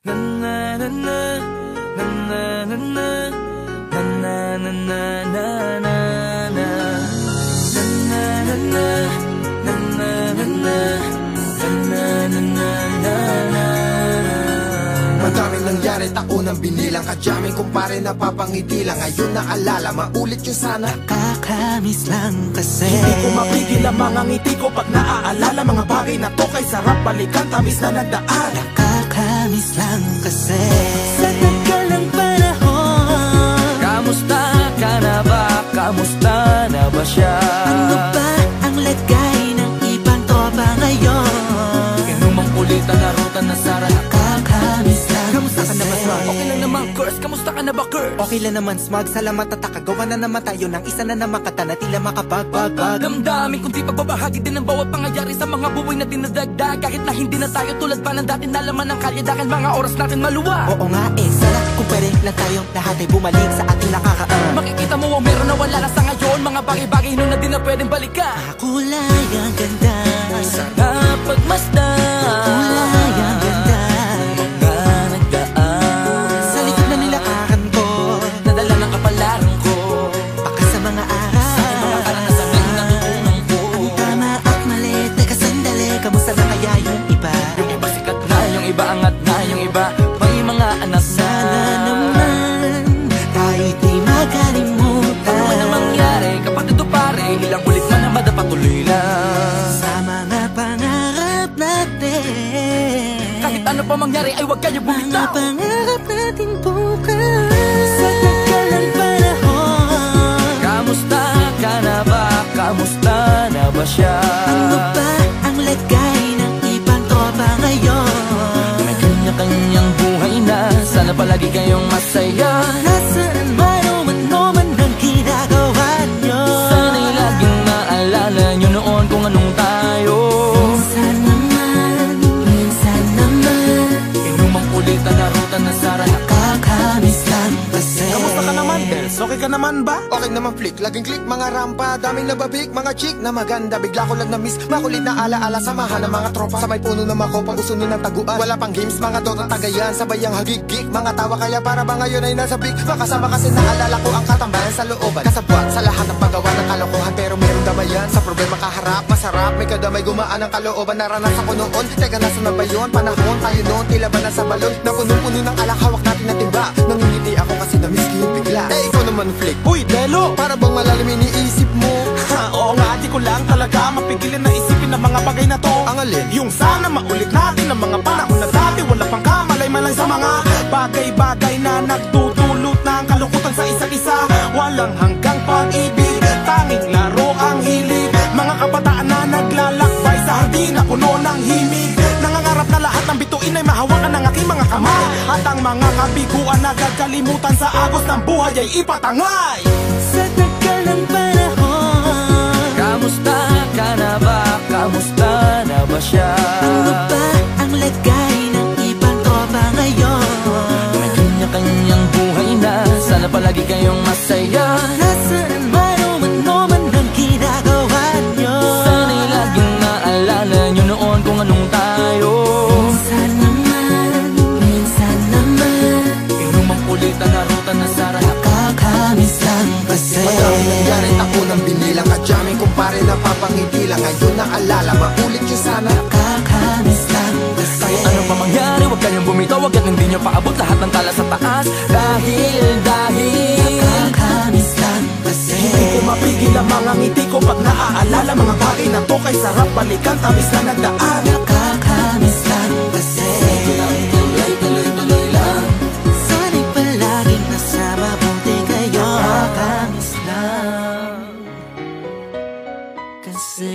Na na na na na na na na na na na na na na na Madaming nangyari, taunang binilang. Kadyaming kumpare napapangiti lang. Ngayon naalala, maulit yung sana. Nakakamiss lang kasi hindi ko mapigil ang mga ngiti ko pag naaalala. Mga bagay na to kay sarap balikan, tamis na nagdaan. Nakakamiss lang kasi sa tagal ng panahon. Kamusta ka na ba? Kamusta na ba siya? Ano ba ang lagay ng ibang tropa ngayon? Inumang kulitan na ruta na sara. Nakakamiss lang Kamusta ka na ba, Smug? kasi. Okay lang naman, Curse. Kamusta ka na ba, Curse? Okay lang naman, Smug. Salamat at nakagawa na naman tayo ng isa na naman kata na tila makabagbag. Damdamin kundi pagbabahagi din ng bawat pangyayari sa mga buhay na dinadagdag. Kahit na hindi na tayo tulad pa ng dati, nalaman ng kalye dahil mga oras natin maluwa. Oo nga sana kung pwede lang tayo lahat ay bumalik sa ating nakakaan. Makikita mo ang meron na wala na sa ngayon. Mga bagay-bagay nun na di na pwedeng balikan. Kulay ang ganda, Sarap pagmasdan. kulay ang ganda. Mga nagdaan Sa likod na nilakaran ko, nadala ng kapalaran ko. baka sa mga aral, Mga karanasan na natutunan ko. tama at mali. Teka sandali, kamusta na kaya yung iba? Yung iba sikat na, yung iba angat na, yung iba may mga anak na. Sana naman tayo'y di makalimutan. Ano man ang mangyari, kapatid o pare, ilang ulit man na madapatuloy lang. Sa mga pangarap natin, Kahit ano pa mangyari ay huwag kayo mga bumitaw. pangarap natin bukas. Sa tagal ng panahon, Kamusta ka na ba? Kamusta na ba siya? ano ba ang lagay ng ibang tropa ngayon? May kanya-kanyang buhay na, sana palagi kayong masaya. Nasaan man o ano man ang ginagawa nyo, Sana'y laging maalala nyo noon kung anong tayo. minsan naman Inumang kulitan na ruta na sara. nakakamiss lang kasi. Kamusta ka naman, Dels? Okay ka naman ba? Okay naman flick, laging click, mga rampa. Daming nababik, mga chick na maganda. Bigla ko lang na-miss, makulit na alaala. Samahan ng mga tropa, sa may puno na makopa. Gusto nun ng taguan, wala pang games, mga dotang tagayan. Sabayang hagigik, mga tawa kaya para ba ngayon ay nasa big. Makasama kasi naalala ko ang katambayan sa looban. Kasabwat sa lahat ng paggawa ng kalokohan, pero merong damayan. Sa problema kaharap, masarap, may kadamay gumaan ang kalooban. Naranasan ko noon, teka nasa na ba yun? Panahon tayo noon, tila ba nasa balon? Na punong-puno ng alak, hawak natin ng timba. Nangingiti ako kasi na-miss ko yung bigla. Eh, ikaw naman flick, Uy, Delo! para bang malalim iniisip mo? Ha, oo nga, di ko lang talaga mapigilin na isipin ang mga bagay na to. Ang alin? Yung sana maulit natin ang mga panahon na dati. Wala pang kamalay-malay sa mga bagay-bagay na nagdudulot ng kalungkutan sa isa't isa. Walang hanggang pag-ibig, tanging laro ang hilig. Mga kabataan na naglalakbay sa hardin na puno ng himig. Nangangarap na lahat ng bituin ay mahawakan ng aking mga kamay. At ang mga kabiguan na gagalimutan sa agos ng buhay ay ipatangay. Sa tagal ng panahon, Kamusta ka na ba? Kamusta na ba siya? ano ba ang lagay ng ibang tropa ngayon? May kanya-kanyang buhay na, sana palagi kayong masaya. Nasaan man o ano man ang ginagawa nyo, Sana'y laging maalala nyo noon kung anong tayo. minsan naman Inumang kulitan na ruta na sara. nakakamiss lang kasi. Madaming nangyari, taunang binilang. Kadyaming kumpare napapangiti lang. Ngayon naalala, maulit yung sana. Nakakamiss lang kasi. Kahit ano pa mangyari, huwag kayong bumitaw. Huwag yan, hindi nyo paabot lahat ng tala sa taas. Dahil Nakakamiss lang kasi. Hindi ko mapigil ang mga ngiti ko pag naaalala. Mga bagay na to kay sarap balikan, tamis na nagdaan. Nakakamiss lang kasi. tuloy-tuloy lang. Sana'y palaging nasa mabuti kayo. Nakakamiss lang kasi.